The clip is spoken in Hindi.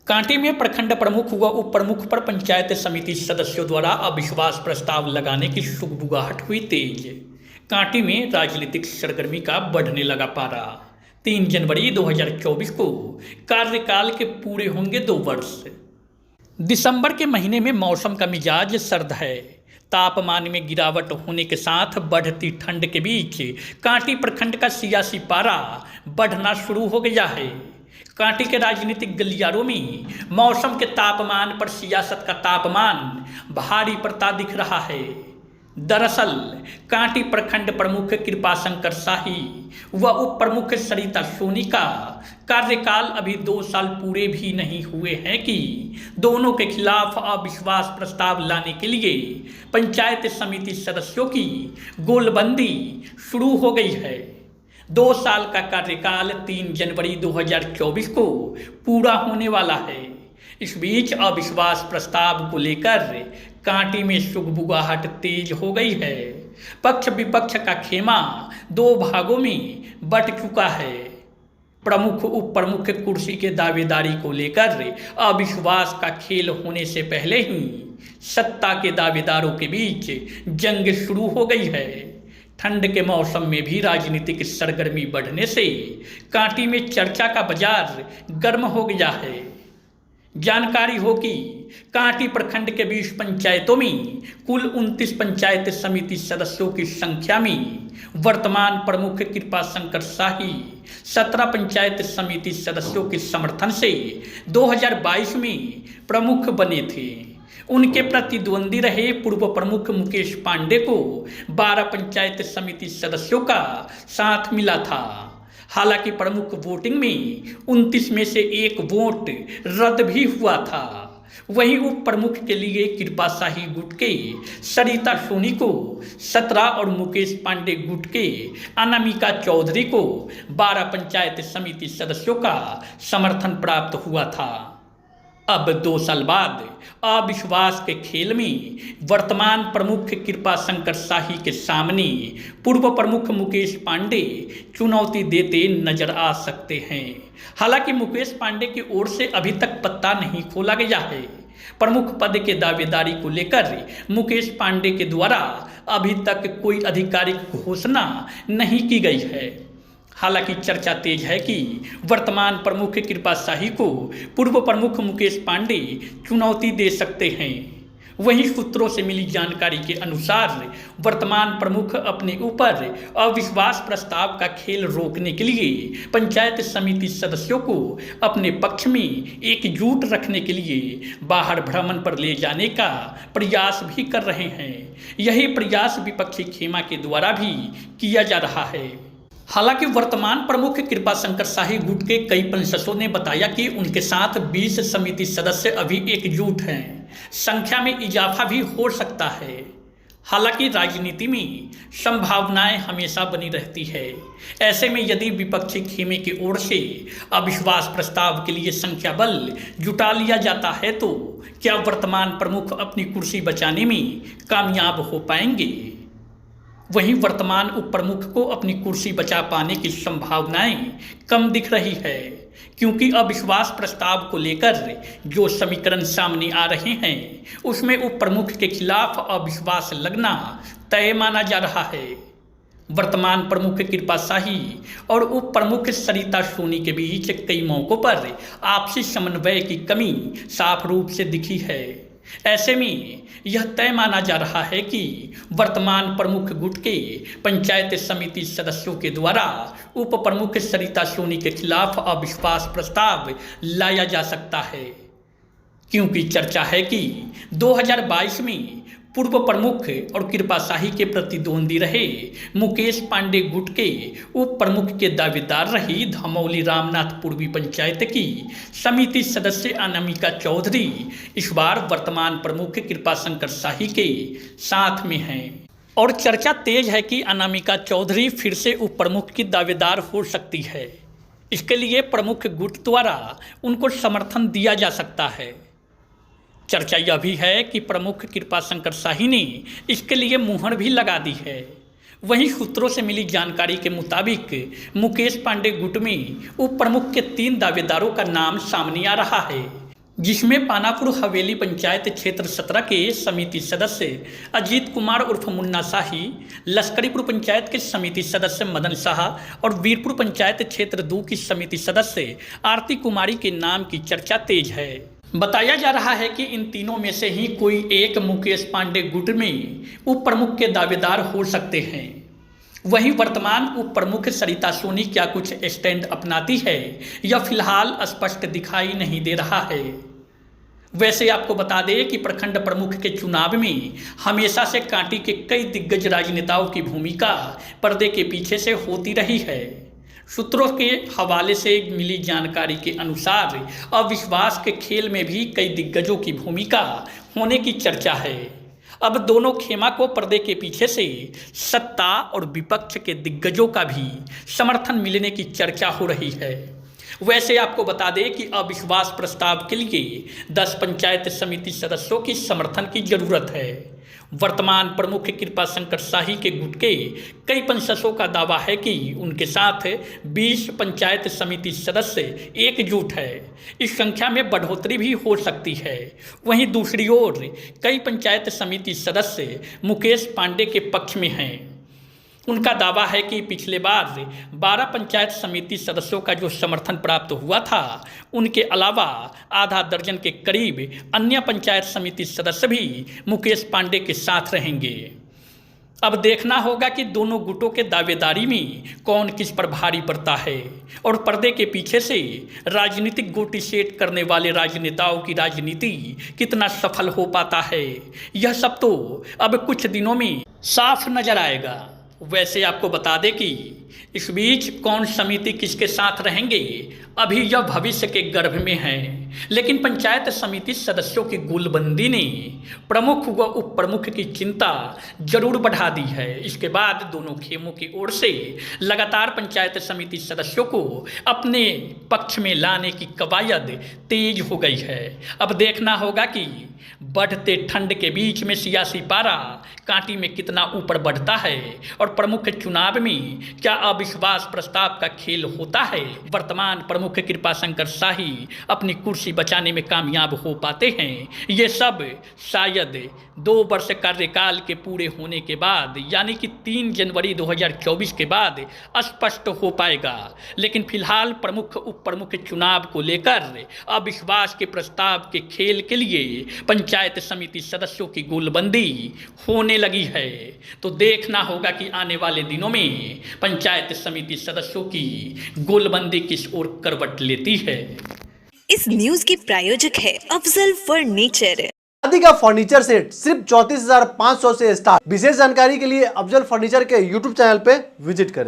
कांटी में प्रखंड प्रमुख व उप प्रमुख पर पंचायत समिति सदस्यों द्वारा अविश्वास प्रस्ताव लगाने की सुगबुगाहट हुई तेज। कांटी में राजनीतिक सरगर्मी का बढ़ने लगा पारा। 3 जनवरी 2024 को कार्यकाल के पूरे होंगे 2 वर्ष। दिसंबर के महीने में मौसम का मिजाज सर्द है। तापमान में गिरावट होने के साथ बढ़ती ठंड के बीच कांटी प्रखंड का सियासी पारा बढ़ना शुरू हो गया है। कांटी के राजनीतिक गलियारों में मौसम के तापमान पर सियासत का तापमान भारी पड़ता दिख रहा है। दरअसल कांटी प्रखंड प्रमुख कृपाशंकर शाही व उप प्रमुख सरिता सोनी का कार्यकाल अभी 2 साल पूरे भी नहीं हुए हैं कि दोनों के खिलाफ अविश्वास प्रस्ताव लाने के लिए पंचायत समिति सदस्यों की गोलबंदी शुरू हो गई है। 2 साल का कार्यकाल 3 जनवरी 2024 को पूरा होने वाला है। इस बीच अविश्वास प्रस्ताव को लेकर कांटी में सुगबुगाहट तेज हो गई है। पक्ष विपक्ष का खेमा 2 भागों में बंट चुका है। प्रमुख उप प्रमुख कुर्सी के दावेदारी को लेकर अविश्वास का खेल होने से पहले ही सत्ता के दावेदारों के बीच जंग शुरू हो गई है। ठंड के मौसम में भी राजनीतिक सरगर्मी बढ़ने से कांटी में चर्चा का बाजार गर्म हो गया है। जानकारी हो कि कांटी प्रखंड के 20 पंचायतों में कुल 29 पंचायत समिति सदस्यों की संख्या में वर्तमान प्रमुख कृपाशंकर शाही 17 पंचायत समिति सदस्यों के समर्थन से 2022 में प्रमुख बने थे। उनके प्रतिद्वंदी रहे पूर्व प्रमुख मुकेश पांडे को 12 पंचायत समिति सदस्यों का साथ मिला था। हालांकि प्रमुख वोटिंग में 29 में से 1 वोट रद्द भी हुआ था। वहीं उप प्रमुख के लिए कृपा शाही गुट के सरिता सोनी को 17 और मुकेश पांडे गुट के अनामिका चौधरी को 12 पंचायत समिति सदस्यों का समर्थन प्राप्त हुआ था। अब 2 साल बाद अविश्वास के खेल में वर्तमान प्रमुख कृपाशंकर शाही के सामने पूर्व प्रमुख मुकेश पांडे चुनौती देते नजर आ सकते हैं। हालांकि मुकेश पांडे की ओर से अभी तक पत्ता नहीं खोला गया है। प्रमुख पद के दावेदारी को लेकर मुकेश पांडे के द्वारा अभी तक कोई आधिकारिक घोषणा नहीं की गई है। हालांकि चर्चा तेज है कि वर्तमान प्रमुख कृपा शाही को पूर्व प्रमुख मुकेश पांडे चुनौती दे सकते हैं। वहीं सूत्रों से मिली जानकारी के अनुसार वर्तमान प्रमुख अपने ऊपर अविश्वास प्रस्ताव का खेल रोकने के लिए पंचायत समिति सदस्यों को अपने पक्ष में एकजुट रखने के लिए बाहर भ्रमण पर ले जाने का प्रयास भी कर रहे हैं। यही प्रयास विपक्षी खेमा के द्वारा भी किया जा रहा है। हालांकि वर्तमान प्रमुख कृपाशंकर शाही गुट के कई पंचों ने बताया कि उनके साथ 20 समिति सदस्य अभी एकजुट हैं। संख्या में इजाफा भी हो सकता है। हालांकि राजनीति में संभावनाएं हमेशा बनी रहती है। ऐसे में यदि विपक्षी खेमे की ओर से अविश्वास प्रस्ताव के लिए संख्या बल जुटा लिया जाता है तो क्या वर्तमान प्रमुख अपनी कुर्सी बचाने में कामयाब हो पाएंगे? वहीं वर्तमान उप प्रमुख को अपनी कुर्सी बचा पाने की संभावनाएं कम दिख रही है, क्योंकि अविश्वास प्रस्ताव को लेकर जो समीकरण सामने आ रहे हैं उसमें उप प्रमुख के खिलाफ अविश्वास लगना तय माना जा रहा है। वर्तमान प्रमुख कृपा शाही और उप प्रमुख सरिता सोनी के बीच कई मौकों पर आपसी समन्वय की कमी साफ रूप से दिखी है। ऐसे में यह तय माना जा रहा है कि वर्तमान प्रमुख गुट के पंचायत समिति सदस्यों के द्वारा उप प्रमुख सरिता सोनी के खिलाफ अविश्वास प्रस्ताव लाया जा सकता है, क्योंकि चर्चा है कि 2022 में पूर्व प्रमुख और कृपा शाही के प्रतिद्वंदी रहे मुकेश पांडे गुट के उप प्रमुख के दावेदार रही धमौली रामनाथ पूर्वी पंचायत की समिति सदस्य अनामिका चौधरी इस बार वर्तमान प्रमुख कृपाशंकर शाही के साथ में हैं। और चर्चा तेज है कि अनामिका चौधरी फिर से उप प्रमुख की दावेदार हो सकती है। इसके लिए प्रमुख गुट द्वारा उनको समर्थन दिया जा सकता है। चर्चा यह भी है कि प्रमुख कृपाशंकर शाही ने इसके लिए मुहर भी लगा दी है। वहीं सूत्रों से मिली जानकारी के मुताबिक मुकेश पांडे गुट में उप प्रमुख के 3 दावेदारों का नाम सामने आ रहा है। जिसमें पानापुर हवेली पंचायत क्षेत्र 17 के समिति सदस्य अजीत कुमार उर्फ मुन्ना शाही, लश्करीपुर पंचायत के समिति सदस्य मदन शाह और वीरपुर पंचायत क्षेत्र 2 की समिति सदस्य आरती कुमारी के नाम की चर्चा तेज है। बताया जा रहा है कि इन तीनों में से ही कोई एक मुकेश पांडे गुट में उप प्रमुख के दावेदार हो सकते हैं। वहीं वर्तमान उप प्रमुख सरिता सोनी क्या कुछ स्टैंड अपनाती है, यह फिलहाल स्पष्ट दिखाई नहीं दे रहा है। वैसे आपको बता दें कि प्रखंड प्रमुख के चुनाव में हमेशा से कांटी के कई दिग्गज राजनेताओं की भूमिका पर्दे के पीछे से होती रही है। सूत्रों के हवाले से मिली जानकारी के अनुसार अविश्वास के खेल में भी कई दिग्गजों की भूमिका होने की चर्चा है। अब दोनों खेमा को पर्दे के पीछे से सत्ता और विपक्ष के दिग्गजों का भी समर्थन मिलने की चर्चा हो रही है। वैसे आपको बता दें कि अविश्वास प्रस्ताव के लिए 10 पंचायत समिति सदस्यों की समर्थन की जरूरत है। वर्तमान प्रमुख कृपा शंकर शाही के गुट के कई पंचायतों का दावा है कि उनके साथ 20 पंचायत समिति सदस्य एकजुट है। इस संख्या में बढ़ोतरी भी हो सकती है। वहीं दूसरी ओर कई पंचायत समिति सदस्य मुकेश पांडे के पक्ष में हैं। उनका दावा है कि पिछले बार 12 पंचायत समिति सदस्यों का जो समर्थन प्राप्त हुआ था, उनके अलावा आधा दर्जन के करीब अन्य पंचायत समिति सदस्य भी मुकेश पांडे के साथ रहेंगे। अब देखना होगा कि दोनों गुटों के दावेदारी में कौन किस पर भारी पड़ता है और पर्दे के पीछे से राजनीतिक गोटी सेट करने वाले राजनेताओं की राजनीति कितना सफल हो पाता है, यह सब तो अब कुछ दिनों में साफ नजर आएगा। वैसे आपको बता दें कि इस बीच कौन समिति किसके साथ रहेंगे, अभी यह भविष्य के गर्भ में है। लेकिन पंचायत समिति सदस्यों की गोलबंदी ने प्रमुख व उप प्रमुख की चिंता जरूर बढ़ा दी है। इसके बाद दोनों खेमों की ओर से लगातार पंचायत समिति सदस्यों को अपने पक्ष में लाने की कवायद तेज हो गई है। अब देखना होगा कि बढ़ते ठंड के बीच में सियासी पारा कांटी में कितना ऊपर बढ़ता है और प्रमुख चुनाव में क्या अविश्वास प्रस्ताव का खेल होता है। वर्तमान प्रमुख कृपा शंकर शाही अपनी कुर्सी बचाने में कामयाब हो पाते हैं, ये सब शायद 2 वर्ष कार्यकाल के पूरे होने के बाद यानी कि 3 जनवरी 2024 के बाद स्पष्ट हो पाएगा। लेकिन फिलहाल प्रमुख उप प्रमुख चुनाव को लेकर अविश्वास के प्रस्ताव के खेल के लिए पंचायत समिति सदस्यों की गोलबंदी होने लगी है। तो देखना होगा कि आने वाले दिनों में पंचायत समिति सदस्यों की गोलबंदी किस ओर करवट लेती है। इस न्यूज के प्रायोजक है अफजल फर्नीचर। शादी का फर्नीचर सेट सिर्फ 34,500 से स्टार्ट। विशेष जानकारी के लिए अफजल फर्नीचर के यूट्यूब चैनल पे विजिट करें।